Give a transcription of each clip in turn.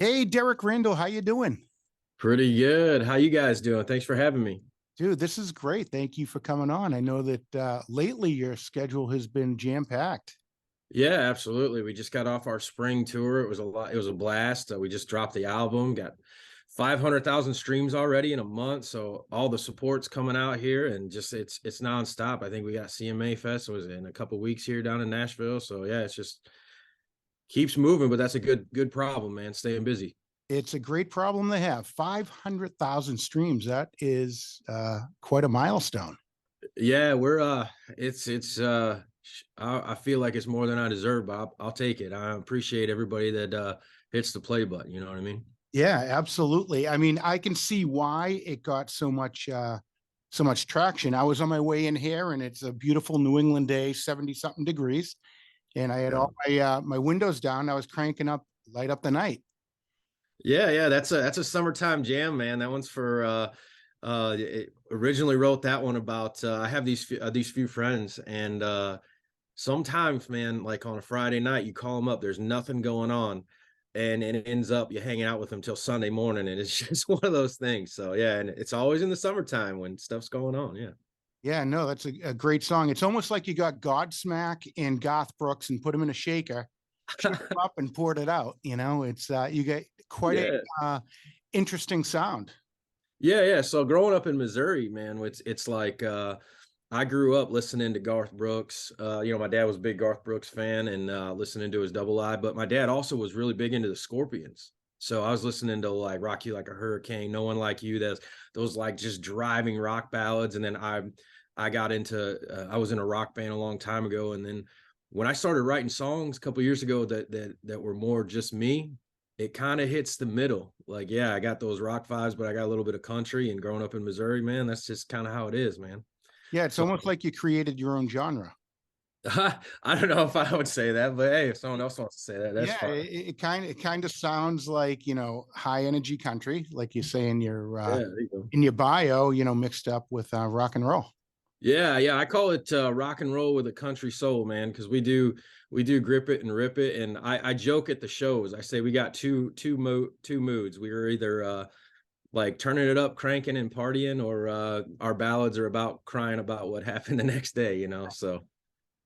Hey, Derek Randall, how you doing? Pretty good. How you guys doing? Thanks for having me. Dude, this is great. Thank you for coming on. I know that lately your schedule has been jam-packed. Yeah, absolutely. We just got off our spring tour. It was a lot. It was a blast. We just dropped the album. Got 500,000 streams already in a month. So all the support's coming out here, and just it's nonstop. I think we got CMA Fest was in a couple weeks here down in Nashville. So yeah, it's just keeps moving. But that's a good problem, man. Staying busy. It's a great problem to have. 500,000 streams. That is quite a milestone. Yeah, we're I feel like it's more than I deserve, but I'll take it. I appreciate everybody that hits the play button, you know what I mean? Yeah, absolutely. I mean, I can see why it got so much traction. I was on my way in here and it's a beautiful New England day, 70 something degrees, and I had Yeah. all my windows down. I was cranking up light up the night. Yeah, that's a summertime jam, man. That one's for originally wrote that one about I have these few friends, and sometimes, man, like on a Friday night, you call them up, there's nothing going on, and it ends up you hanging out with them till Sunday morning, and it's just one of those things. So yeah, and it's always in the summertime when stuff's going on. Yeah. Yeah, no, that's a great song. It's almost like you got Godsmack and Garth Brooks and put them in a shaker, shook them up and poured it out. It's you get quite a Yeah. interesting sound. Yeah. So growing up in Missouri, man, it's like I grew up listening to Garth Brooks. My dad was a big Garth Brooks fan and listening to his Double I, but my dad also was really big into the Scorpions. So I was listening to like Rock You Like a Hurricane, No One Like You, those like just driving rock ballads. And then I got into I was in a rock band a long time ago, and then when I started writing songs a couple years ago that were more just me, it kind of hits the middle. Like, yeah, I got those rock vibes, but I got a little bit of country. And growing up in Missouri, man, that's just kind of how it is, man. Yeah, it's So almost like you created your own genre. I don't know if I would say that, but hey, if someone else wants to say that, that's Yeah, fine. it kind of sounds like high energy country, like you say Yeah, there you go. in your bio, mixed up with rock and roll. Yeah. I call it rock and roll with a country soul, man, because we do grip it and rip it. And I joke at the shows. I say we got two moods. We are either like turning it up, cranking and partying, or our ballads are about crying about what happened the next day, So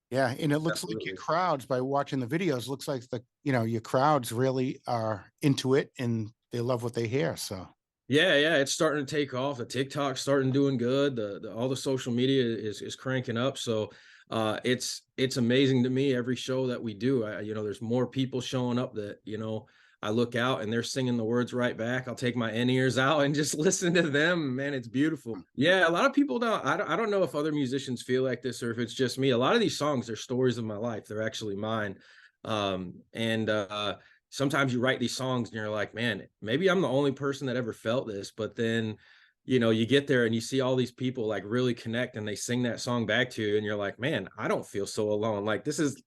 Yeah, and it looks like your absolutely. crowds by watching the videos looks like your crowds really are into it and they love what they hear. So Yeah, it's starting to take off. The TikTok's starting doing good. The all the social media is cranking up. So it's amazing to me every show that we do. There's more people showing up that, I look out and they're singing the words right back. I'll take my in-ears out and just listen to them. Man, it's beautiful. Yeah, a lot of people don't I don't know if other musicians feel like this or if it's just me. A lot of these songs are stories of my life. They're actually mine. And sometimes you write these songs and you're like, man, maybe I'm the only person that ever felt this. But then, you get there and you see all these people like really connect and they sing that song back to you. And you're like, man, I don't feel so alone. Like this is,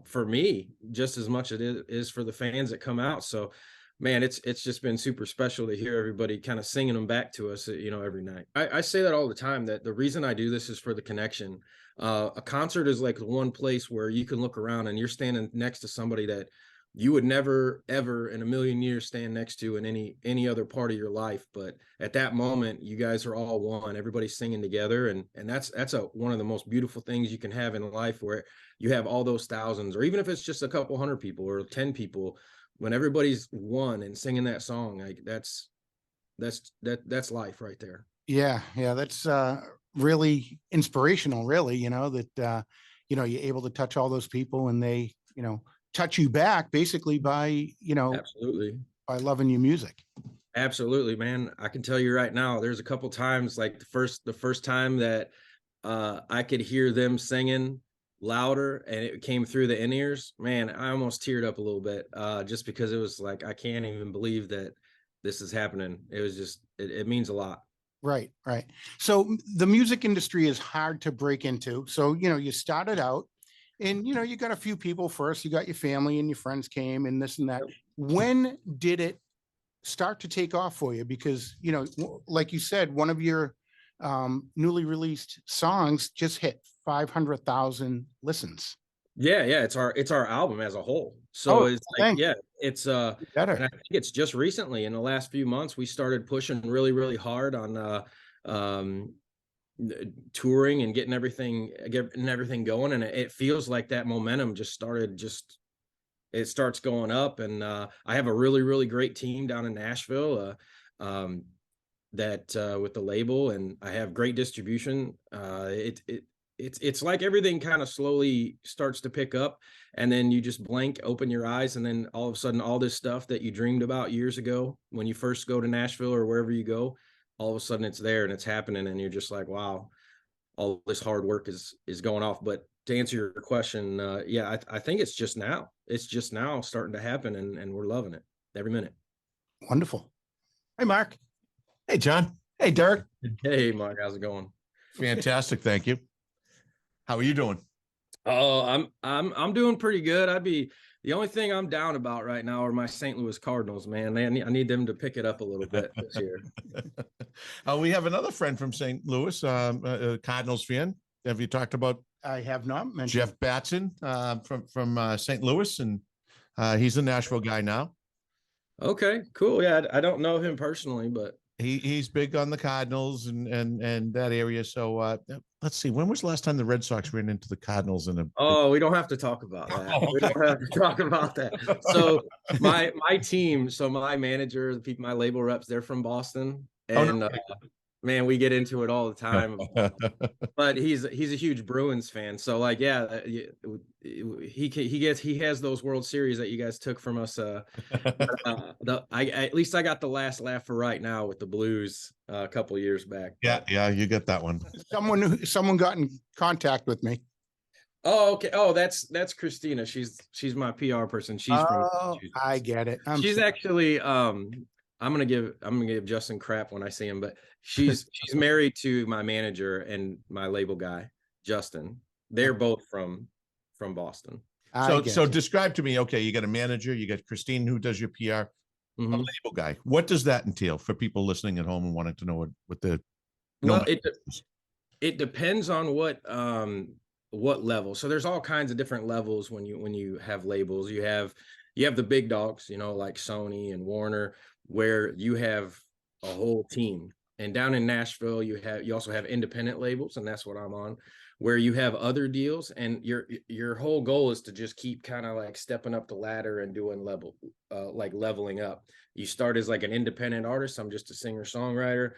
for me just as much as it is for the fans that come out. So, man, it's just been super special to hear everybody kind of singing them back to us, every night. I say that all the time that the reason I do this is for the connection. A concert is like one place where you can look around and you're standing next to somebody that you would never ever in a million years stand next to in any other part of your life, but at that moment you guys are all one, everybody's singing together, and that's one of the most beautiful things you can have in life, where you have all those thousands, or even if it's just a couple hundred people or 10 people, when everybody's one and singing that song, like that's life right there. yeah, that's really inspirational, really, that you're able to touch all those people and they, touch you back basically by, Absolutely. by loving your music. Absolutely, man. I can tell you right now, there's a couple times, like the first time that I could hear them singing louder and it came through the in-ears, man, I almost teared up a little bit, just because it was like, I can't even believe that this is happening. It was just, it means a lot. Right, right. So the music industry is hard to break into. So, you started out and, you got a few people first, you got your family and your friends came and this and that. When did it start to take off for you? Because, like you said, one of your newly released songs just hit 500,000 listens. Yeah, yeah, it's our album as a whole. So Oh, it's like, thanks. yeah, it's and Better. I think it's just recently in the last few months we started pushing really, really hard on um touring and getting everything going. And it feels like that momentum just it starts going up. And I have a really, really great team down in Nashville. That with the label, and I have great distribution. It's like everything kind of slowly starts to pick up, and then you just blink, open your eyes, and then all of a sudden, all this stuff that you dreamed about years ago when you first go to Nashville or wherever you go, all of a sudden it's there and it's happening, and you're just like, wow, all this hard work is going off. But to answer your question, yeah, I think it's just now starting to happen, and we're loving it every minute. Wonderful. Hey, Mark. Hey, John. Hey, Derek. Hey, Mark, how's it going? Fantastic. Thank you. How are you doing? Oh, I'm doing pretty good. The only thing I'm down about right now are my St. Louis Cardinals, man. I need them to pick it up a little bit this year. We have another friend from St. Louis, a Cardinals fan. Have you talked about I have not mentioned Jeff Batson from St. Louis? And he's a Nashville guy now. Okay, cool. Yeah, I don't know him personally, but He's big on the Cardinals and that area. So let's see. When was the last time the Red Sox ran into the Cardinals in a? oh, we don't have to talk about that. We don't have to talk about that. So my team, so my manager, the people, my label reps, they're from Boston, and man, we get into it all the time. But he's a huge Bruins fan, so like, yeah, he has those World Series that you guys took from us. At least I got the last laugh for right now with the Blues a couple years back. Yeah, you get that one. someone got in contact with me. Oh, okay. Oh, that's Christina. She's my PR person. She's from. I get it. She's actually I'm gonna give Justin crap when I see him, but she's married to my manager and my label guy, Justin. They're both from Boston. So describe to me. Okay, you got a manager, you got Christine who does your PR, a label guy. What does that entail for people listening at home and wanting to know what the? Well, it depends on what level. So there's all kinds of different levels when you have labels. You have the big dogs, like Sony and Warner, where you have a whole team. And down in Nashville, you also have independent labels, and that's what I'm on, where you have other deals, and your whole goal is to just keep kind of like stepping up the ladder and doing leveling up. You start as like an independent artist. I'm just a singer-songwriter.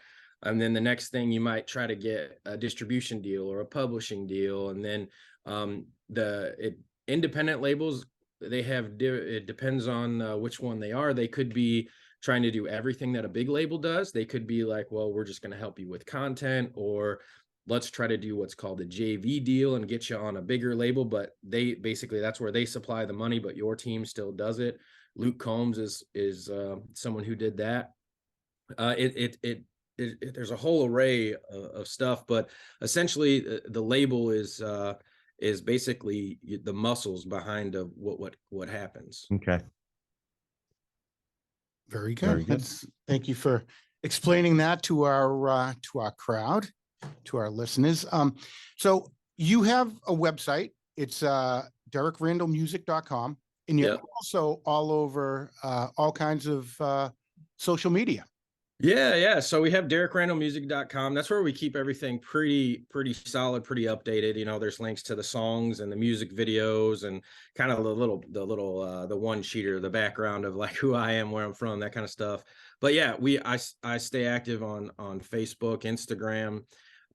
And then the next thing you might try to get a distribution deal or a publishing deal. And then independent labels, it depends on which one they are. They could be trying to do everything that a big label does. They could be like, well, we're just going to help you with content, or let's try to do what's called a JV deal and get you on a bigger label. But that's where they supply the money, but your team still does it. Luke Combs is someone who did that. There's a whole array of stuff, but essentially the label is basically the muscles behind what happens. Okay. Very good. Thank you for explaining that to our crowd, to our listeners. So you have a website. It's DerekRandallMusic.com, and you're also all over all kinds of social media. Yeah. So we have DerekRandallMusic.com. That's where we keep everything pretty solid, pretty updated. There's links to the songs and the music videos and kind of the one sheeter, the background of like who I am, where I'm from, that kind of stuff. But yeah, I stay active on Facebook, Instagram.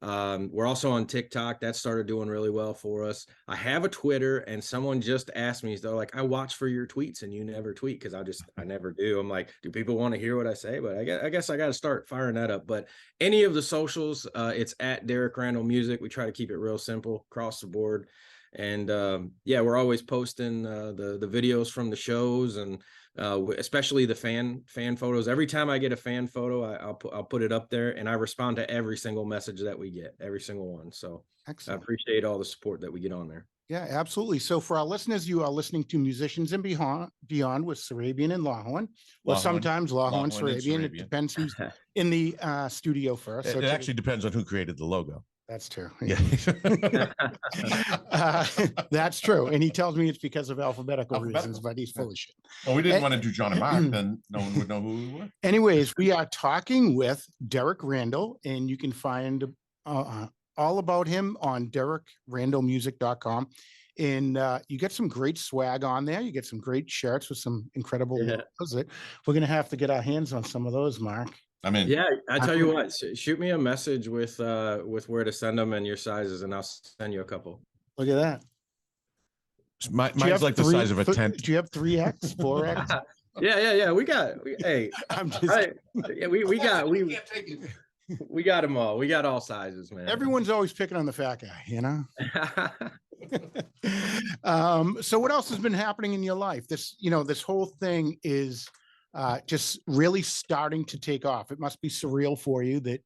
We're also on TikTok. That started doing really well for us. I have a Twitter, and someone just asked me, they're like, I watch for your tweets and you never tweet, because I never do. I'm like, do people want to hear what I say? But I guess I got to start firing that up. But any of the socials, it's at Derek Randall Music. We try to keep it real simple across the board. And we're always posting the videos from the shows, and especially the fan photos. Every time I get a fan photo, I'll put it up there, and I respond to every single message that we get, every single one. So excellent. I appreciate all the support that we get on there. Yeah, absolutely. So for our listeners, you are listening to Musicians and Beyond with Sarabian and Lawhorn, or sometimes Lawhorn, Sarabian. It depends who's in the studio first. It actually depends on who created the logo. That's true. Yeah. That's true. And he tells me it's because of alphabetical reasons, but he's full of shit. Well, we didn't want to do John and Mark, then no one would know who we were. Anyways, we are talking with Derek Randall, and you can find all about him on DerekRandallMusic.com. And you get some great swag on there. You get some great shirts with some incredible logos. We're going to have to get our hands on some of those, Mark. I mean, yeah, I tell you what, shoot me a message with where to send them and your sizes, and I'll send you a couple. Look at that. Mine's like the size of a tent. Do you have 3X, 4X? Yeah. Hey, I'm just we got them all. We got all sizes, man. Everyone's always picking on the fat guy, you know? So what else has been happening in your life? This whole thing is just really starting to take off. It must be surreal for you that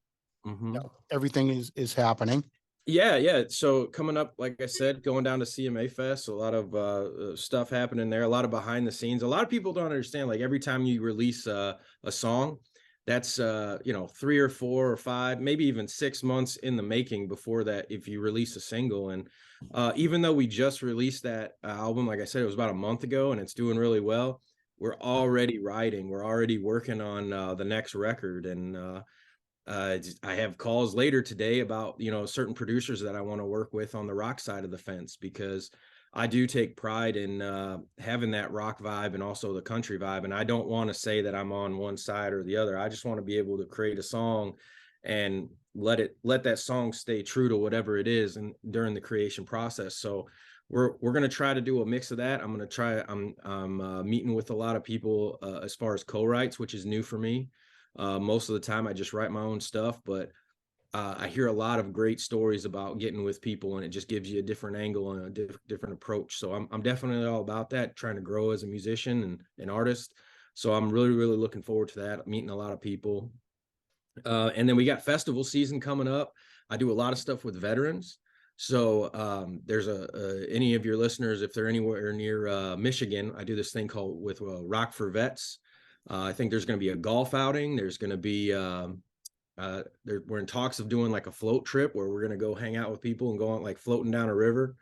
everything is happening. Yeah. So coming up, like I said, going down to CMA Fest, a lot of stuff happening there, a lot of behind the scenes. A lot of people don't understand, like every time you release a song, that's 3 or 4 or 5, maybe even 6 months in the making before that, if you release a single. And even though we just released that album, like I said, it was about a month ago and it's doing really well, we're already writing, we're already working on the next record. And I have calls later today about certain producers that I want to work with on the rock side of the fence, because I do take pride in having that rock vibe and also the country vibe. And I don't want to say that I'm on one side or the other. I just want to be able to create a song and let that song stay true to whatever it is and during the creation process. So we're going to try to do a mix of that. I'm meeting with a lot of people as far as co-writes, which is new for me. Most of the time I just write my own stuff, but I hear a lot of great stories about getting with people, and it just gives you a different angle and a different approach. So I'm definitely all about that, trying to grow as a musician and an artist. So I'm really, really looking forward to that, meeting a lot of people. And then we got festival season coming up. I do a lot of stuff with veterans. So there's any of your listeners, if they're anywhere near Michigan, I do this thing called with Rock for Vets. I think there's going to be a golf outing. There's going to be we're in talks of doing like a float trip where we're going to go hang out with people and go on like floating down a river.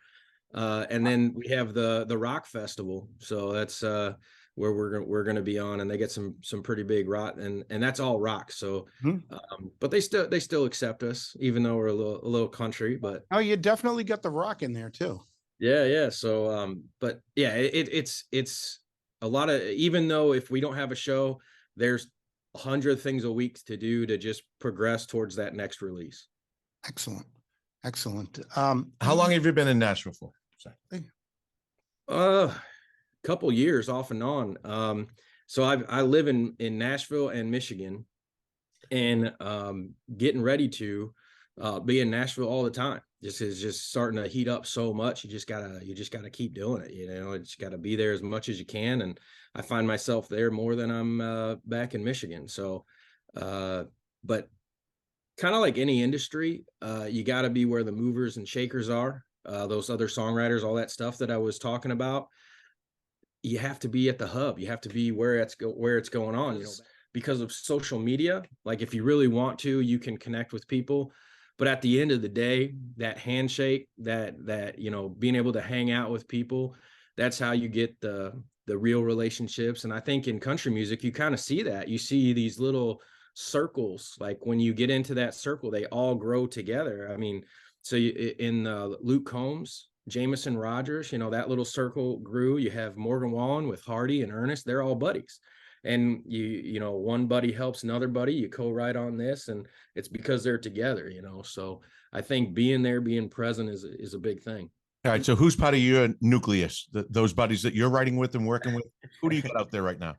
And then we have the rock festival. So that's where we're going to be on, and they get some pretty big rock, and that's all rock. So, but they still accept us, even though we're a little country, but. Oh, you definitely got the rock in there too. Yeah. So, but yeah, it's a lot of, even though if we don't have a show, there's 100 things a week to do to just progress towards that next release. Excellent. How long have you been in Nashville for? Couple years off and on. So I live in Nashville and Michigan, and getting ready to be in Nashville all the time. This is just starting to heat up so much. You just gotta keep doing it. You just gotta be there as much as you can. And I find myself there more than I'm back in Michigan. So, but kind of like any industry, you gotta be where the movers and shakers are. Those other songwriters, all that stuff that I was talking about. You have to be at the hub. You have to be where it's going on. Because of social media. Like if you really want to, you can connect with people. But at the end of the day, that handshake, that being able to hang out with people, that's how you get the real relationships. And I think in country music, you kind of see that. You see these little circles. Like when you get into that circle, they all grow together. I mean, so in Luke Combs, Jameson Rogers, that little circle grew. You have Morgan Wallen with Hardy and Ernest. They're all buddies. And one buddy helps another buddy, you co-write on this, and it's because they're together, so I think being there, being present is a big thing. All right. So who's part of your nucleus, those buddies that you're writing with and working with? Who do you got out there right now?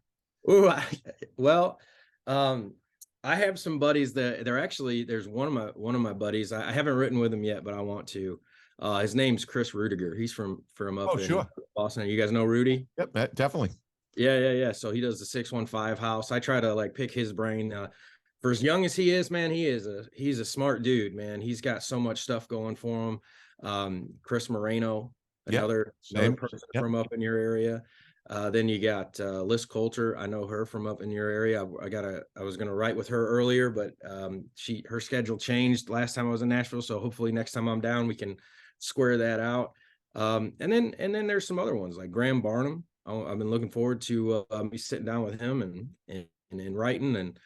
I have some buddies that there's one of my buddies. I haven't written with him yet, but I want to. His name's Chris Rudiger. He's from up in Boston. You guys know Rudy? Yep, definitely. Yeah. So he does the 615 house. I try to pick his brain. For as young as he is, man, he's a smart dude, man. He's got so much stuff going for him. Chris Moreno, another person from up in your area. Then you got Liz Coulter. I know her from up in your area. I was gonna write with her earlier, but her schedule changed last time I was in Nashville. So hopefully next time I'm down, we can square that out. And then there's some other ones like Graham Barnum. I've been looking forward to me sitting down with him and writing, and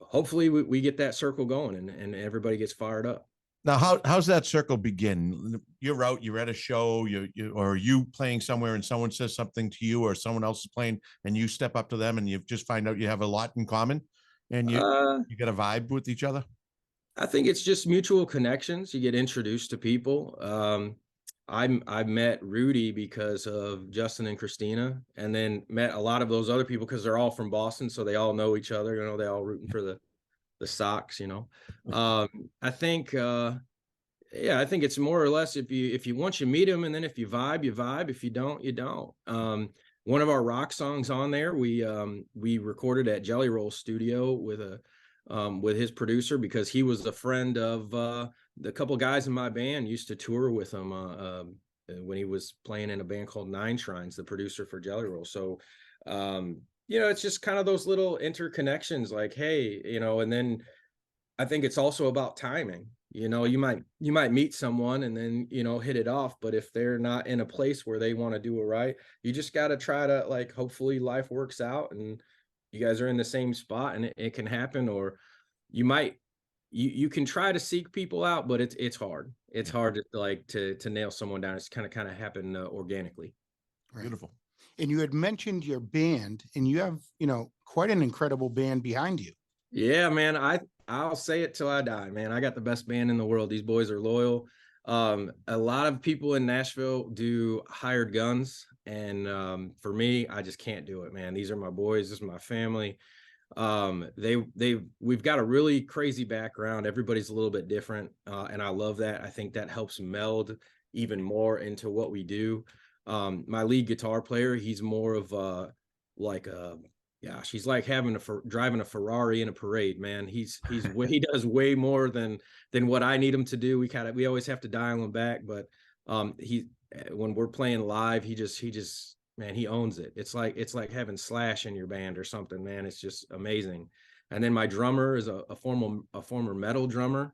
hopefully we get that circle going and everybody gets fired up. Now, how's that circle begin? You're out, you're at a show, or are you playing somewhere and someone says something to you, or someone else is playing and you step up to them and you just find out you have a lot in common and you get a vibe with each other? I think it's just mutual connections. You get introduced to people. I met Rudy because of Justin and Christina, and then met a lot of those other people because they're all from Boston, so they all know each other. You know, they all rooting for the Sox. You know, I think yeah, I think it's more or less if you once you meet them, and then if you vibe, you vibe. If you don't, you don't. One of our rock songs on there, we recorded at Jelly Roll Studio with his producer, because he was a friend of the couple guys in my band used to tour with him when he was playing in a band called Nine Shrines, the producer for Jelly Roll. So, you know, it's just kind of those little interconnections, like, hey, you know, and then I think it's also about timing. You know, you might meet someone and then, you know, hit it off, but if they're not in a place where they want to do it right, you just got to try to, like, hopefully life works out and you guys are in the same spot, and it can happen. Or you can try to seek people out, but it's hard. It's hard to nail someone down. It's kind of happen organically. Right. Beautiful. And you had mentioned your band, and you have, you know, quite an incredible band behind you. Yeah, man. I'll say it till I die, man. I got the best band in the world. These boys are loyal. A lot of people in Nashville do hired guns, and for me, I just can't do it, man. These are my boys. This is my family. We've got a really crazy background. Everybody's a little bit different, and I love that. I think that helps meld even more into what we do. My lead guitar player, he's more of gosh, he's like driving a Ferrari in a parade, man. He does way more than what I need him to do. We always have to dial him back, but when we're playing live, he just man, he owns it. It's like having Slash in your band or something, man. It's just amazing. And then my drummer is a former metal drummer.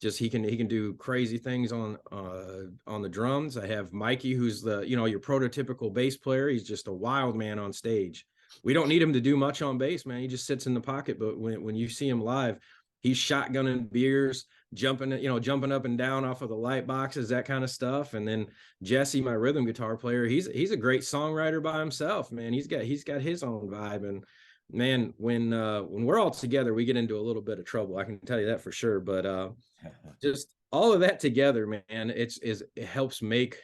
Just he can do crazy things on the drums. I have Mikey, who's your prototypical bass player. He's just a wild man on stage. We don't need him to do much on bass, man. He just sits in the pocket. But when you see him live, he's shotgunning beers, jumping up and down off of the light boxes, that kind of stuff. And then Jesse, my rhythm guitar player, he's a great songwriter by himself, man. He's got his own vibe. And man, when we're all together, we get into a little bit of trouble. I can tell you that for sure. But just all of that together, man, it helps make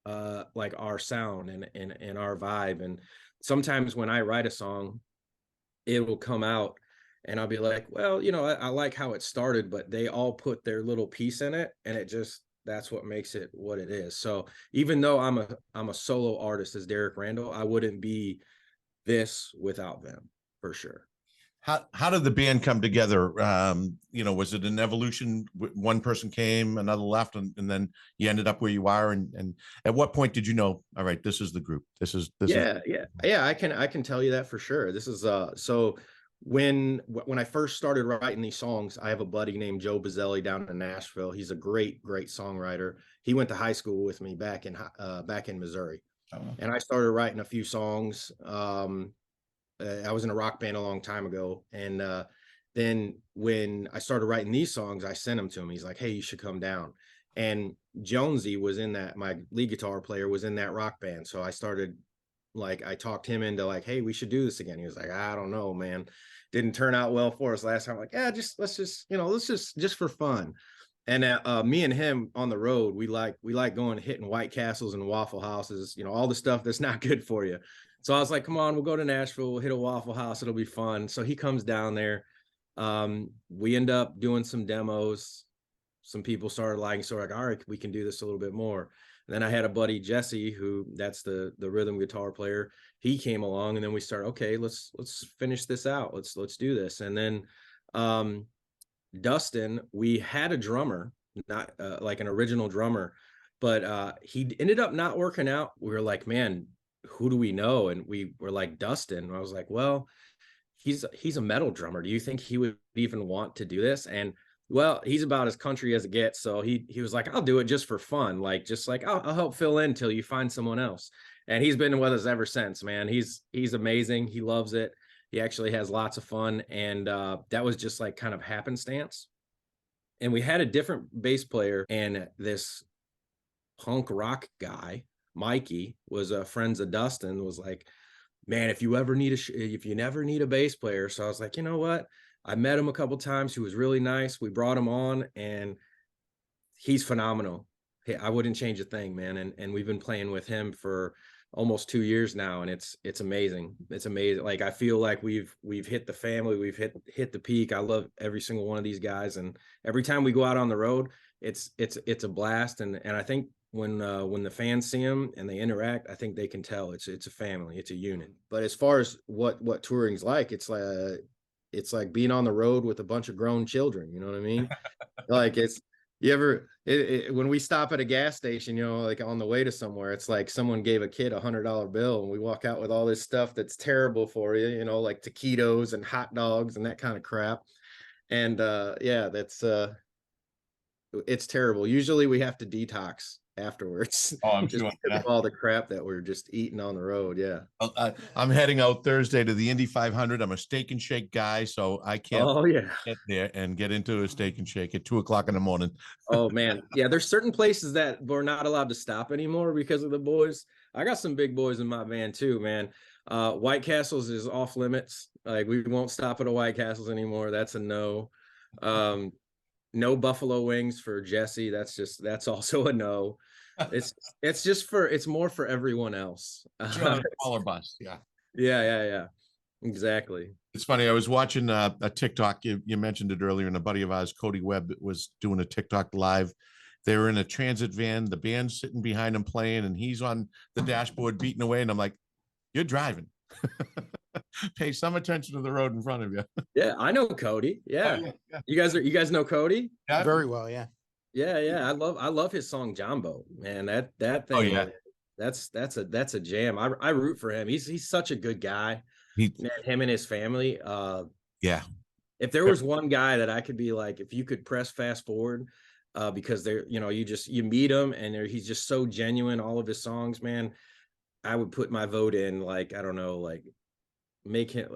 like our sound and our vibe. And sometimes when I write a song, it will come out and I'll be like, well, I like how it started, but they all put their little piece in it, and that's what makes it what it is. So even though I'm a solo artist as Derek Randall, I wouldn't be this without them, for sure. How did the band come together? Was it an evolution? One person came, another left, and then you ended up where you are. And at what point did you know, all right, this is the group? Yeah. I can tell you that for sure. This is so when I first started writing these songs, I have a buddy named Joe Bazzelli down in Nashville. He's a great songwriter. He went to high school with me back in Missouri. Oh. And I started writing a few songs. I was in a rock band a long time ago. And then when I started writing these songs, I sent them to him. He's like, hey, you should come down. And Jonesy was in that, my lead guitar player was in that rock band. So I talked him into like, hey, we should do this again. He was like, I don't know, man. Didn't turn out well for us last time. I'm like, yeah, let's just for fun. And me and him on the road, we like going hitting White Castles and Waffle Houses, all the stuff that's not good for you. So I was like, come on, we'll go to Nashville, we'll hit a Waffle House, it'll be fun. So he comes down there. We end up doing some demos. Some people started liking, so like, all right, we can do this a little bit more. And then I had a buddy, Jesse, who that's the rhythm guitar player. He came along, and then we started, okay, let's finish this out. Let's do this. And then Dustin, we had a drummer, not like an original drummer, but he ended up not working out. We were like, man, who do we know? And we were like, Dustin. And I was like, well, he's a metal drummer. Do you think he would even want to do this? And well, he's about as country as it gets. So he was like, I'll do it just for fun. Like, just like, I'll help fill in till you find someone else. And he's been with us ever since, man. He's amazing. He loves it. He actually has lots of fun. And that was just like kind of happenstance. And we had a different bass player, and this punk rock guy, Mikey, was friends of Dustin, was like, man, if you never need a bass player. So I was like, you know what? I met him a couple times. He was really nice. We brought him on, and he's phenomenal. Hey, I wouldn't change a thing, man. And we've been playing with him for almost 2 years now, and it's amazing. It's amazing. Like, I feel like we've hit the family. We've hit the peak. I love every single one of these guys, and every time we go out on the road, it's a blast. And I think when the fans see them and they interact, I think they can tell it's a family, it's a unit. But as far as what touring's like, it's like being on the road with a bunch of grown children. You know what I mean? Like, when we stop at a gas station, you know, like on the way to somewhere, it's like someone gave a kid $100 bill, and we walk out with all this stuff that's terrible for you, you know, like taquitos and hot dogs and that kind of crap. And yeah, that's it's terrible. Usually we have to detox afterwards. Oh, I'm just sure. because of all the crap that we're just eating on the road. Yeah. I'm heading out Thursday to the Indy 500. I'm a Steak and Shake guy, so I can't Oh yeah. get there and get into a Steak and Shake at 2:00 in the morning. Oh man. Yeah. There's certain places that we're not allowed to stop anymore because of the boys. I got some big boys in my van too, man. White Castles is off limits. Like, we won't stop at a White Castles anymore. That's a no. No buffalo wings for Jesse. That's also a no. It's more for everyone else. Smaller bus. Yeah. Exactly. It's funny. I was watching a TikTok. You mentioned it earlier, and a buddy of ours, Cody Webb, was doing a TikTok live. They were in a transit van. The band's sitting behind him playing, and he's on the dashboard beating away. And I'm like, "You're driving. Pay some attention to the road in front of you." Yeah, I know Cody. Yeah. Oh, yeah. You guys know Cody? Yeah. Very well, yeah. Yeah. I love his song Jumbo, man. That thing. Oh, yeah. That's a jam. I root for him. He's such a good guy. Man, him and his family. Yeah. If there was one guy that I could be like, if you could press fast forward, because they're, you know, you meet him and he's just so genuine. All of his songs, man, I would put my vote in, like, I don't know, like,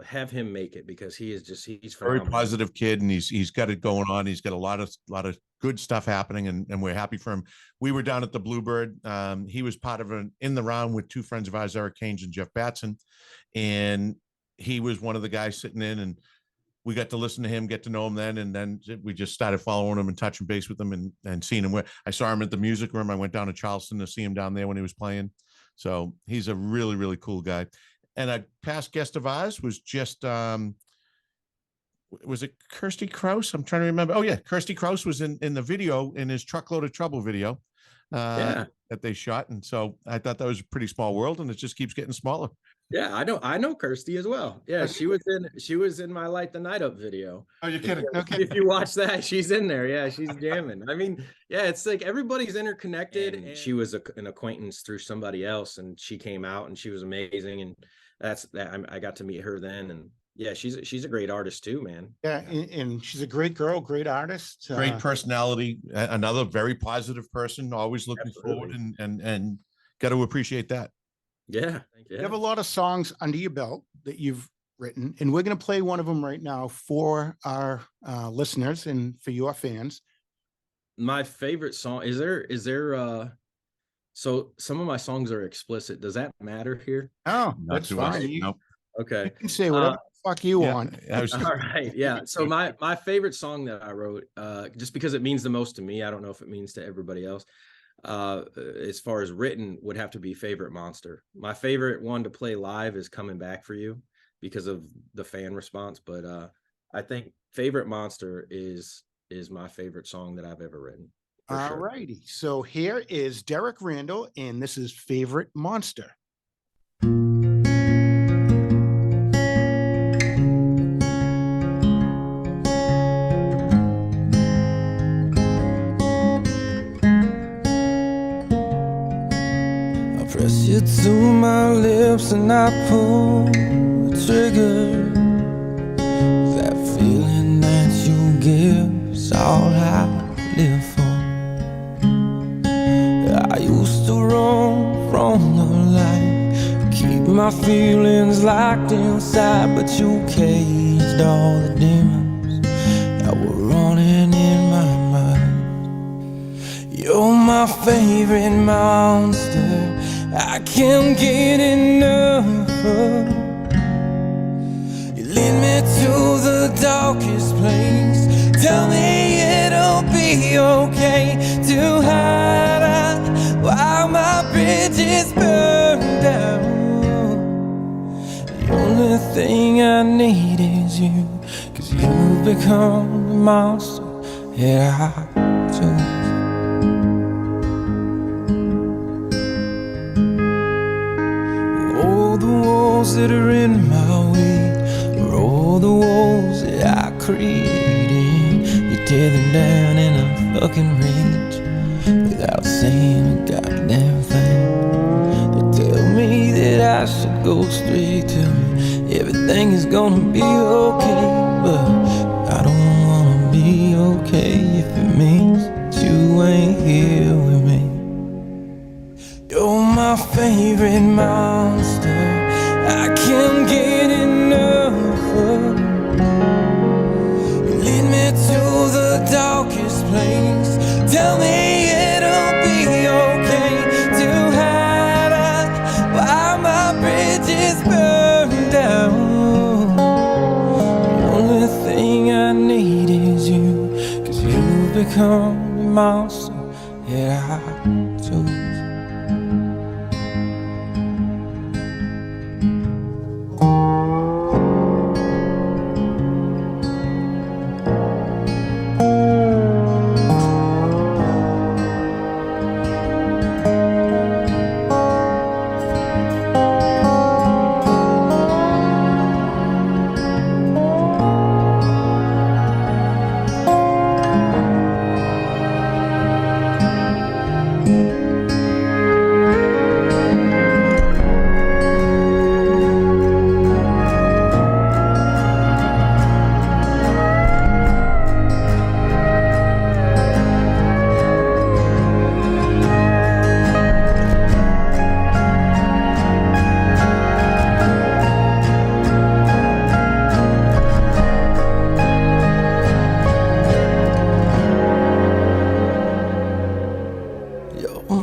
have him make it, because he's Very phenomenal. positive kid, and he's got it going on. He's got a lot of good stuff happening, and we're happy for him. We were down at the Bluebird. He was part of in the round with two friends of ours, Eric Haynes and Jeff Batson, and he was one of the guys sitting in, and we got to listen to him, get to know him then, and then we just started following him and touching base with him and seeing him. I saw him at the music room. I went down to Charleston to see him down there when he was playing. So he's a really, really cool guy. And a past guest of ours was just, was it Kirsty Kraus? I'm trying to remember. Oh yeah. Kirsty Kraus was in the video, in his Truckload of Trouble video that they shot. And so I thought that was a pretty small world, and it just keeps getting smaller. Yeah, I know Kirsty as well. Yeah, she was in my Light the Night Up video. Oh, you're kidding? Okay. If you watch that, she's in there. Yeah, she's jamming. I mean, yeah, it's like everybody's interconnected. And she was an acquaintance through somebody else, and she came out and she was amazing. And I got to meet her then, and yeah, she's a great artist too, man. Yeah, and she's a great girl, great artist, great personality, another very positive person, always looking Absolutely. forward, and got to appreciate that. Yeah. You have a lot of songs under your belt that you've written, and we're going to play one of them right now for our listeners and for your fans. My favorite song, is there so some of my songs are explicit. Does that matter here? Oh, that's fine. Nope. Okay. You can say whatever the fuck you want. All right. Yeah. So my favorite song that I wrote, just because it means the most to me, I don't know if it means to everybody else, as far as written, would have to be Favorite Monster. My favorite one to play live is Coming Back for You, because of the fan response. But I think Favorite Monster is my favorite song that I've ever written. All righty. So here is Derek Randall, and this is Favorite Monster. Press you to my lips. lips and I pull the trigger. That feeling that you give is all I live for. I used to run from the light, keep my feelings locked inside, but you caged all the demons that were running in my mind. You're my favorite monster, I can't get enough of. You lead me to the darkest place, tell me it'll be okay to hide out while my bridges burn down. The only thing I need is you, 'cause you've become the monster that I chose. All the walls that are in my way are all the walls that I created. You tear them down in a fucking rage without saying a goddamn thing. They tell me that I should go straight to me, everything is gonna be okay, but I don't wanna be okay if it means that you ain't here with me. You're my favorite monster, I can't get enough of. You lead me to the darkest place, tell me it'll be okay to hide out while my bridges burn down. The only thing I need is you, 'cause you've become the monster that I chose.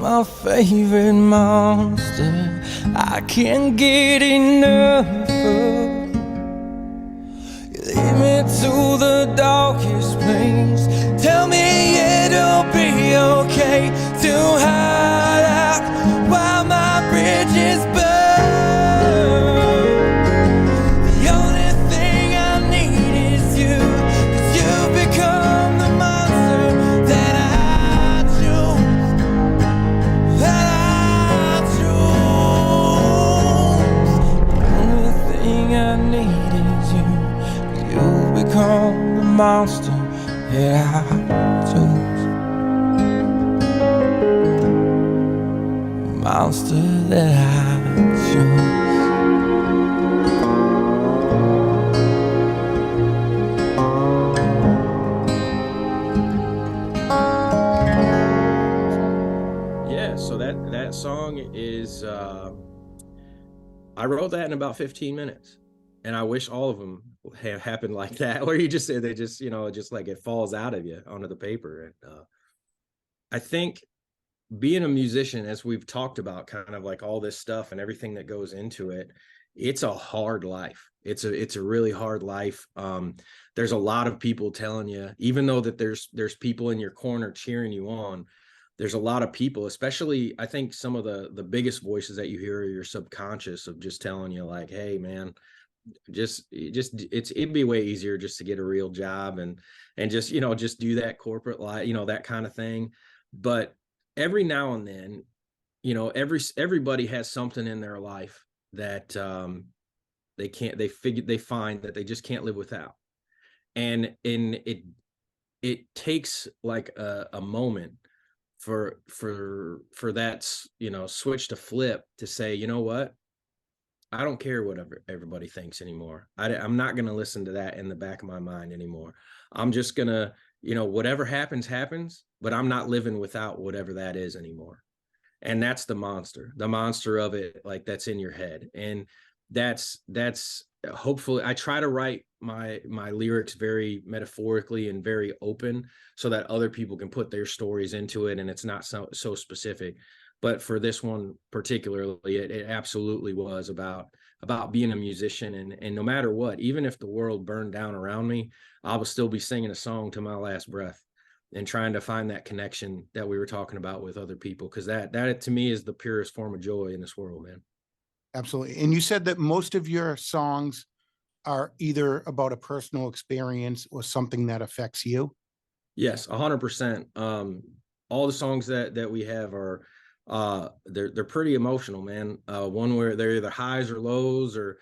My favorite monster, I can't get enough of. You lead me to the darkest place, tell me it'll be okay to hide out while my bridges burn. The only thing I need is you, 'cause you've become the monster that I chose. Become the monster that I chose. Monster that I chose. Yeah, so that song is I wrote that in about 15 minutes. And I wish all of them have happened like that, where you just say they just, just like it falls out of you onto the paper. And I think being a musician, as we've talked about, kind of like all this stuff and everything that goes into it, it's a hard life. It's a really hard life. There's a lot of people telling you, even though that there's people in your corner cheering you on, there's a lot of people, especially I think some of the biggest voices that you hear are your subconscious of just telling you like, hey man, it'd be way easier just to get a real job and just just do that corporate life, that kind of thing. But every now and then, everybody has something in their life that they find that they just can't live without, and it takes like a moment for that switch to flip, to say, you know what, I don't care what everybody thinks anymore. I'm not going to listen to that in the back of my mind anymore. I'm just going to, whatever happens, happens, but I'm not living without whatever that is anymore. And that's the monster of it, like that's in your head. And that's hopefully I try to write my lyrics very metaphorically and very open so that other people can put their stories into it. And it's not so specific. But for this one particularly, it absolutely was about being a musician. And no matter what, even if the world burned down around me, I will still be singing a song to my last breath and trying to find that connection that we were talking about with other people. Cause that to me is the purest form of joy in this world, man. Absolutely. And you said that most of your songs are either about a personal experience or something that affects you. Yes, 100%. All the songs that we have are, they're pretty emotional, man. One where they're either highs or lows, or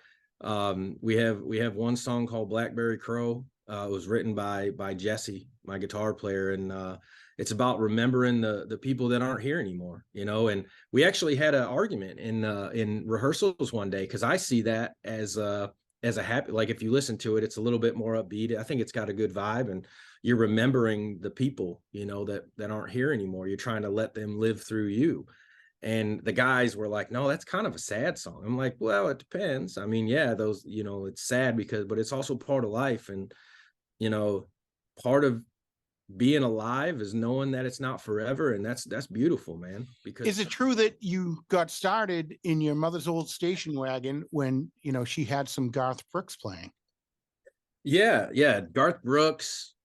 we have one song called Blackberry Crow. It was written by Jesse, my guitar player, and it's about remembering the people that aren't here anymore, and we actually had an argument in rehearsals one day, because I see that as a happy, like if you listen to it, it's a little bit more upbeat. I think it's got a good vibe, and you're remembering the people, that aren't here anymore. You're trying to let them live through you. And the guys were like, no, that's kind of a sad song. I'm like, well, it depends. I mean, yeah, those, it's sad but it's also part of life. And, part of being alive is knowing that it's not forever. And that's beautiful, man. Because is it true that you got started in your mother's old station wagon when, she had some Garth Brooks playing? Yeah. Garth Brooks,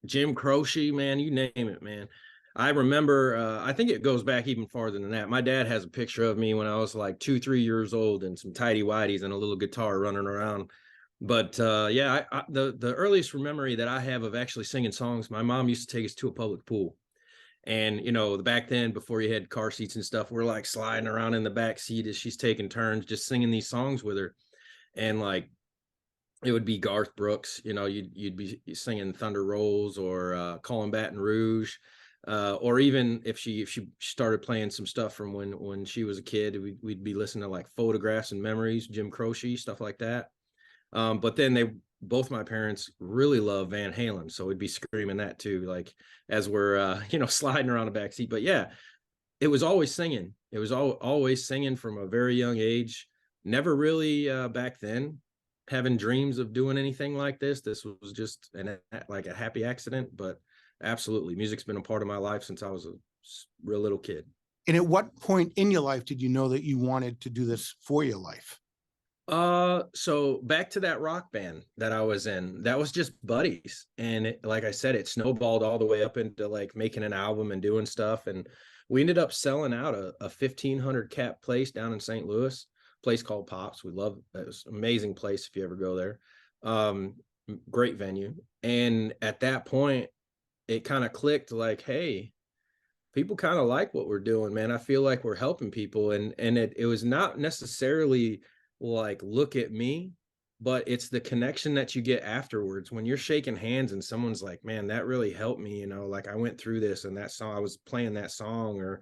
Jim Croce, man, you name it, man. I remember, I think it goes back even farther than that. My dad has a picture of me when I was like 2-3 years old and some tidy whities and a little guitar running around. But the earliest memory that I have of actually singing songs, my mom used to take us to a public pool. And, back then, before you had car seats and stuff, we're like sliding around in the back seat as she's taking turns just singing these songs with her. And like, it would be Garth Brooks, you'd be singing Thunder Rolls or Calling Baton Rouge. Or even if she started playing some stuff from when she was a kid, we'd be listening to like Photographs and Memories, Jim Croce, stuff like that. But then both my parents really love Van Halen, so we'd be screaming that too, like as we're sliding around the back seat. But yeah, it was always singing. It was always singing from a very young age. Never really back then having dreams of doing anything like this. This was just like a happy accident, but absolutely, music's been a part of my life since I was a real little kid. And at what point in your life did you know that you wanted to do this for your life? So back to that rock band that I was in, that was just buddies. And like I said, it snowballed all the way up into like making an album and doing stuff. And we ended up selling out a 1,500 cap place down in St. Louis, place called Pops. We love it. Was an amazing place if you ever go there. Great venue. And at that point, it kind of clicked like, hey, people kind of like what we're doing, man. I feel like we're helping people. And it was not necessarily like, look at me, but it's the connection that you get afterwards when you're shaking hands and someone's like, man, that really helped me. Like I went through this and that song, I was playing that song, or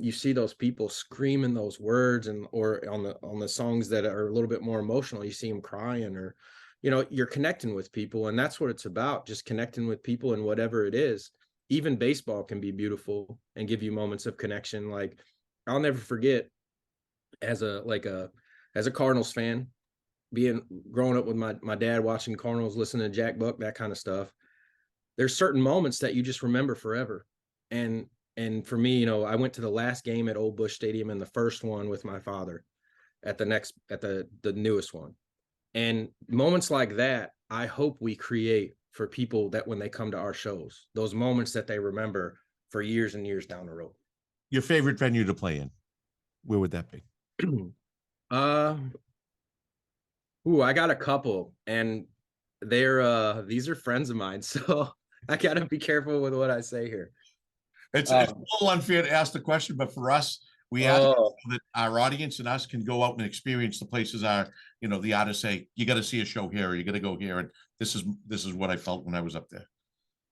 you see those people screaming those words, or on the songs that are a little bit more emotional, you see them crying, or, you're connecting with people. And that's what it's about, just connecting with people and whatever it is. Even baseball can be beautiful and give you moments of connection. Like I'll never forget as a Cardinals fan, growing up with my dad, watching Cardinals, listening to Jack Buck, that kind of stuff. There's certain moments that you just remember forever. And for me, I went to the last game at Old Busch Stadium and the first one with my father at the newest one. And moments like that, I hope we create for people that when they come to our shows, those moments that they remember for years and years down the road. Your favorite venue to play in, where would that be? I got a couple, and these are friends of mine, so I gotta be careful with what I say here. It's a little unfair to ask the question, but for us, we ask so that our audience and us can go out and experience the places the artists say, you got to see a show here, or you got to go here. And this is what I felt when I was up there.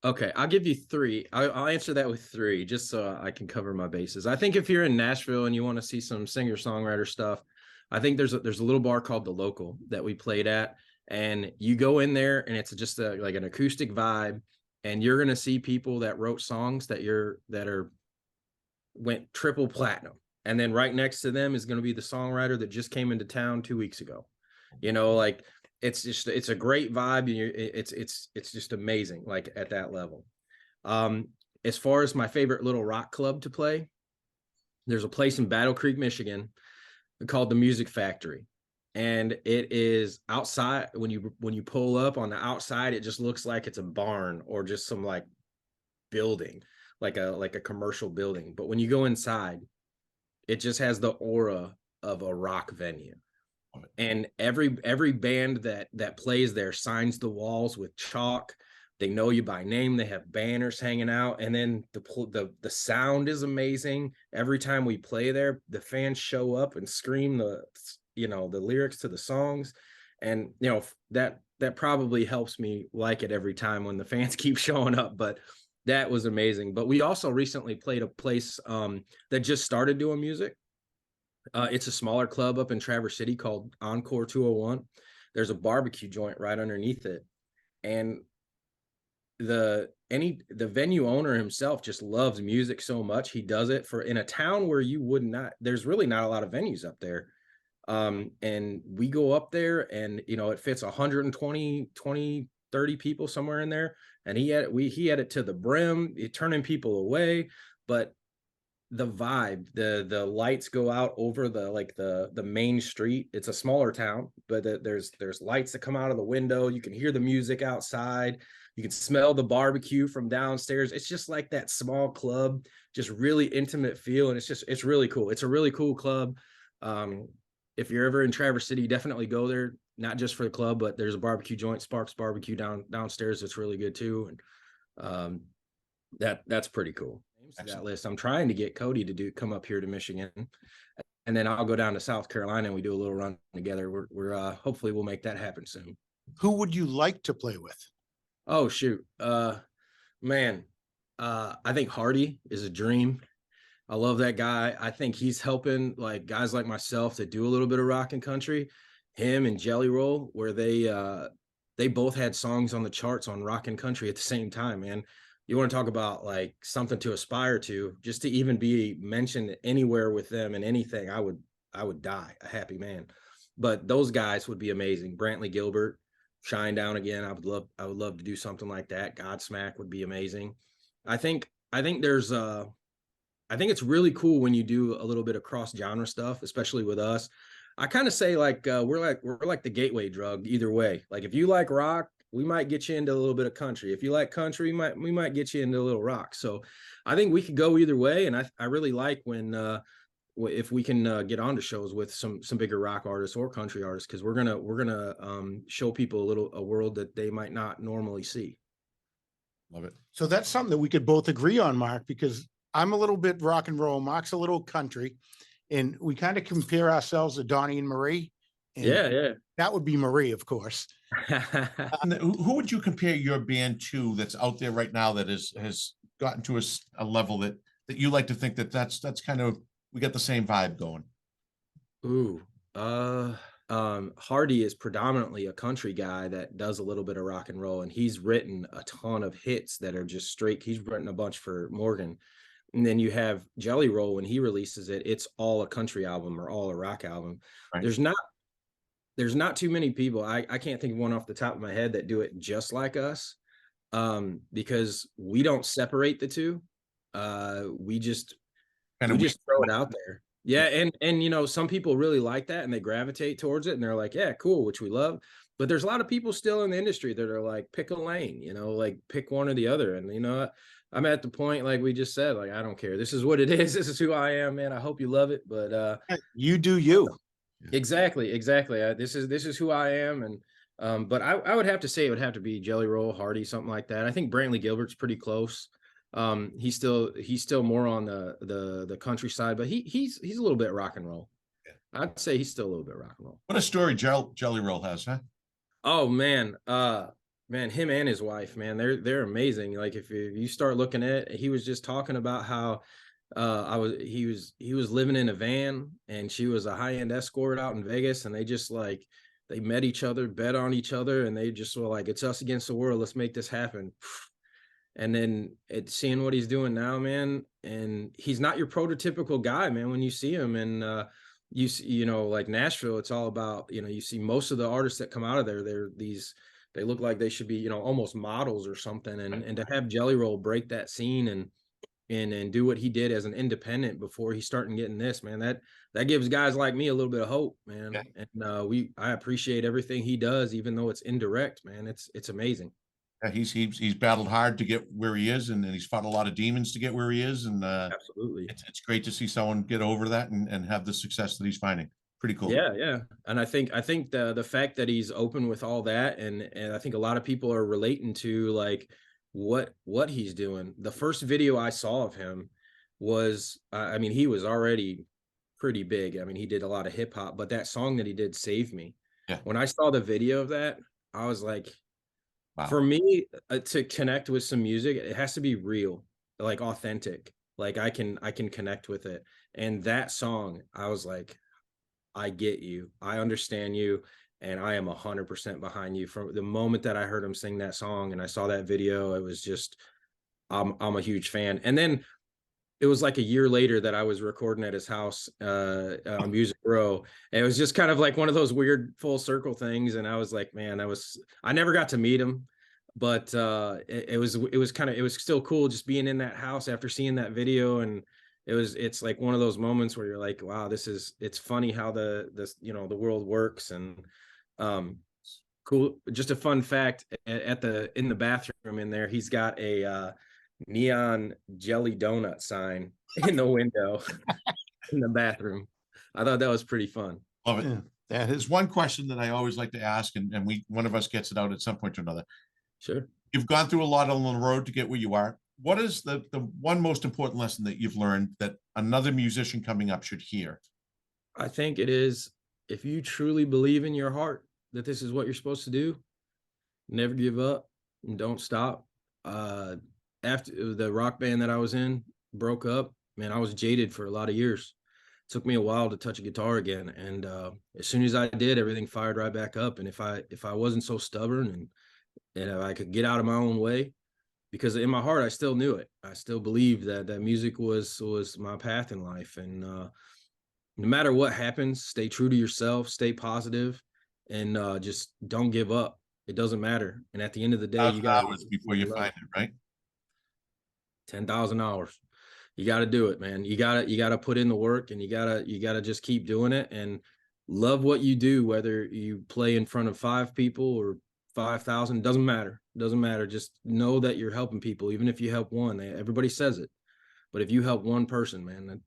Okay, I'll give you three. I'll answer that with three, just so I can cover my bases. I think if you're in Nashville and you want to see some singer-songwriter stuff, I think there's a little bar called The Local that we played at, and you go in there and it's just like an acoustic vibe, and you're gonna see people that wrote songs that went triple platinum, and then right next to them is gonna be the songwriter that just came into town 2 weeks ago. You know, like it's a great vibe, and it's just amazing, like at that level. As far as my favorite little rock club to play, there's a place in Battle Creek, Michigan called the Music Factory, and it is outside. When you pull up on the outside, it just looks like it's a barn or just some like building, like a commercial building. But when you go inside, it just has the aura of a rock venue. And every band that plays there signs the walls with chalk. They know you by name. They have banners hanging out, and then the sound is amazing. Every time we play there, the fans show up and scream the lyrics to the songs, and that probably helps me like it every time when the fans keep showing up. But that was amazing. But we also recently played a place that just started doing music. It's a smaller club up in Traverse City called Encore 201. There's a barbecue joint right underneath it, and the venue owner himself just loves music so much. He does it in a town where there's really not a lot of venues up there. And we go up there, and it fits 120, 30 people somewhere in there, and he had it to the brim, turning people away. But the vibe, the lights go out over the main street. It's a smaller town, but there's lights that come out of the window. You can hear the music outside. You can smell the barbecue from downstairs. It's just like that small club, just really intimate feel. And it's really cool. It's a really cool club. If you're ever in Traverse City, definitely go there, not just for the club, but there's a barbecue joint, Sparks Barbecue downstairs. It's really good too. And that's pretty cool. That list. I'm trying to get Cody to come up here to Michigan, and then I'll go down to South Carolina and we do a little run together. We're hopefully we'll make that happen soon. Who would you like to play with? Oh shoot. Man. I think Hardy is a dream. I love that guy. I think he's helping like guys like myself that do a little bit of rock and country. Him and Jelly Roll, where they both had songs on the charts on rock and country at the same time, man. You want to talk about like something to aspire to, just to even be mentioned anywhere with them and anything, I would die a happy man. But those guys would be amazing. Brantley Gilbert, Shine Down Again. I would love to do something like that. Godsmack would be amazing. I think there's I think it's really cool when you do a little bit of cross genre stuff, especially with us. I kind of say like we're like the gateway drug either way. Like if you like rock, we might get you into a little bit of country. If you like country, we might get you into a little rock. So I think we could go either way. And I really like when if we can get onto shows with some bigger rock artists or country artists, because we're gonna show people a world that they might not normally see. Love it. So that's something that we could both agree on, Mark, because I'm a little bit rock and roll. Mark's a little country, and we kind of compare ourselves to Donnie and Marie. And yeah. That would be Marie, of course. And who would you compare your band to that's out there right now that has gotten to a level that you like to think that's kind of, we got the same vibe going? Ooh, Hardy is predominantly a country guy that does a little bit of rock and roll, and he's written a ton of hits that are just straight. He's written a bunch for Morgan. And then you have Jelly Roll, when he releases it, it's all a country album or all a rock album. Right. There's not too many people. I can't think of one off the top of my head that do it just like us, because we don't separate the two. We just throw it out there. Yeah, and some people really like that and they gravitate towards it and they're like, yeah, cool, which we love. But there's a lot of people still in the industry that are like, pick a lane, like pick one or the other. And I'm at the point, like we just said, like, I don't care. This is what it is. This is who I am, man. I hope you love it. But you do you. Exactly. This is who I am. And but I would have to say it would have to be Jelly Roll, Hardy, something like that. I think Brantley Gilbert's pretty close. He's still more on the countryside, but he's a little bit rock and roll. Yeah. I'd say he's still a little bit rock and roll. What a story Jelly Roll has, huh? Oh man. Man, him and his wife, man, they're amazing. Like if you start looking at, he was just talking about how he was living in a van and she was a high-end escort out in Vegas, and they just like they met each other, bet on each other, and they just were like, it's us against the world. Let's make this happen. And then seeing what he's doing now, man, and he's not your prototypical guy, man. When you see him, and you know, like Nashville, it's all about, you know, you see most of the artists that come out of there, they look like they should be, you know, almost models or something. And to have Jelly Roll break that scene and do what he did as an independent before he started getting this, man, that gives guys like me a little bit of hope, man. Yeah. And I appreciate everything he does, even though it's indirect, man. It's amazing. Yeah, he's battled hard to get where he is, and he's fought a lot of demons to get where he is. And Absolutely. it's great to see someone get over that and have the success that he's finding. Pretty cool. Yeah. And I think the fact that he's open with all that, and I think a lot of people are relating to like what he's doing. The first video I saw of him was, I mean, he was already pretty big. I mean, he did a lot of hip hop, but that song that he did, Save Me. Yeah. When I saw the video of that, I was like, Wow. for me to connect with some music, it has to be real, like authentic. Like I can connect with it. And that song, I was like, I get you. I understand you. And I am 100% behind you. From the moment that I heard him sing that song and I saw that video, it was just, I'm a huge fan. And then it was like a year later that I was recording at his house on Music Row. And it was just kind of like one of those weird full circle things. And I was like, man, I never got to meet him, but it was still cool just being in that house after seeing that video. And it's like one of those moments where you're like, wow, it's funny how the world works. And cool. Just a fun fact, in the bathroom in there, he's got a neon jelly donut sign in the window in the bathroom. I thought that was pretty fun. Love it. Yeah, that There's is one question that I always like to ask, and one of us gets it out at some point or another. Sure. You've gone through a lot on the road to get where you are. What is the one most important lesson that you've learned that another musician coming up should hear? I think it is, if you truly believe in your heart that this is what you're supposed to do, never give up and don't stop. After the rock band that I was in broke up, man, I was jaded for a lot of years. It took me a while to touch a guitar again. And as soon as I did, everything fired right back up. And if I wasn't so stubborn and if I could get out of my own way, because in my heart, I still knew it. I still believed that music was my path in life. And no matter what happens, stay true to yourself, stay positive, and just don't give up. It doesn't matter. And at the end of the day, you got hours before you find it, right? 10,000 hours. You got to do it, man. You got to put in the work, and you got to just keep doing it and love what you do, whether you play in front of 5 people or 5,000, doesn't matter. Just know that you're helping people. Even if you help one, everybody says it, but if you help one person, man,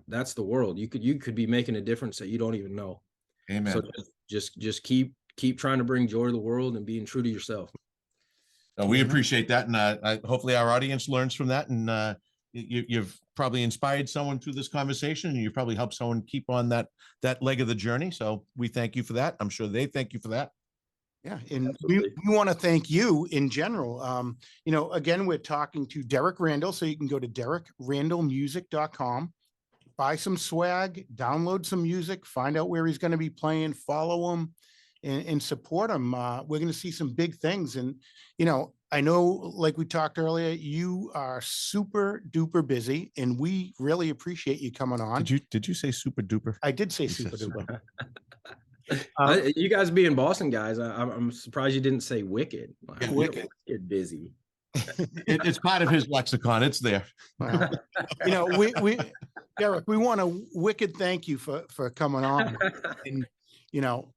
that's the world. You could be making a difference that you don't even know. Amen. So just keep trying to bring joy to the world and being true to yourself. We appreciate that, and hopefully our audience learns from that. And you've probably inspired someone through this conversation, and you've probably helped someone keep on that leg of the journey. So we thank you for that. I'm sure they thank you for that. Yeah, and we want to thank you in general. Again, we're talking to Derek Randall, so you can go to derekrandallmusic.com, buy some swag, download some music, find out where he's going to be playing, follow him, and support him. We're going to see some big things. And, I know, like we talked earlier, you are super duper busy, and we really appreciate you coming on. Did you say super duper? I did say super duper. You guys being Boston guys, I'm surprised you didn't say wicked. Yeah, wicked busy. It's part of his lexicon. It's there. Well, we Derek, we want a wicked thank you for coming on. And now,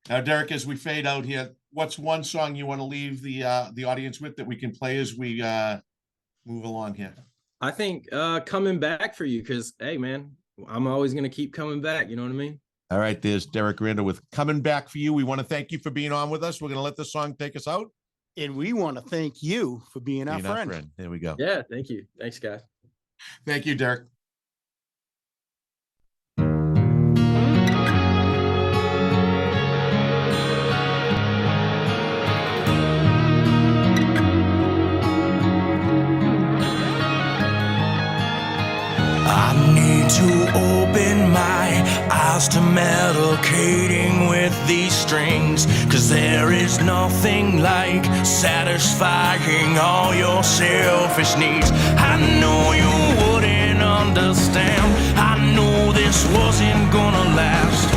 Derek, as we fade out here, what's one song you want to leave the audience with that we can play as we move along here? I think Coming Back for you, because hey man, I'm always gonna keep coming back. You know what I mean? All right, there's Derek Randall with Coming Back for You. We want to thank you for being on with us. We're going to let the song take us out. And we want to thank you for being our friend. There we go. Yeah, thank you. Thanks, guys. Thank you, Derek. I need to open my eyes to medicating with these strings, 'cause there is nothing like satisfying all your selfish needs. I know you wouldn't understand. I know this wasn't gonna last.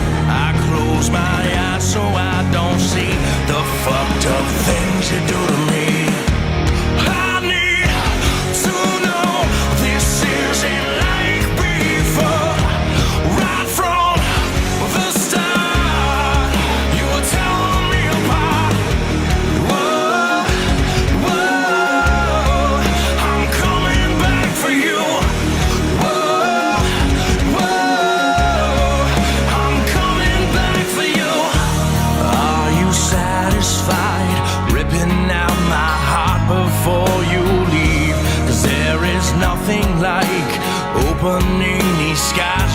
I close my eyes so I don't see the fucked up things you do to me. I need to know this isn't like before. Right from the start, you were tearing me apart. Whoa, whoa, I'm coming back for you. Whoa, whoa, I'm coming back for you. Are you satisfied ripping out my heart before you leave? 'Cause there is nothing like opening these skies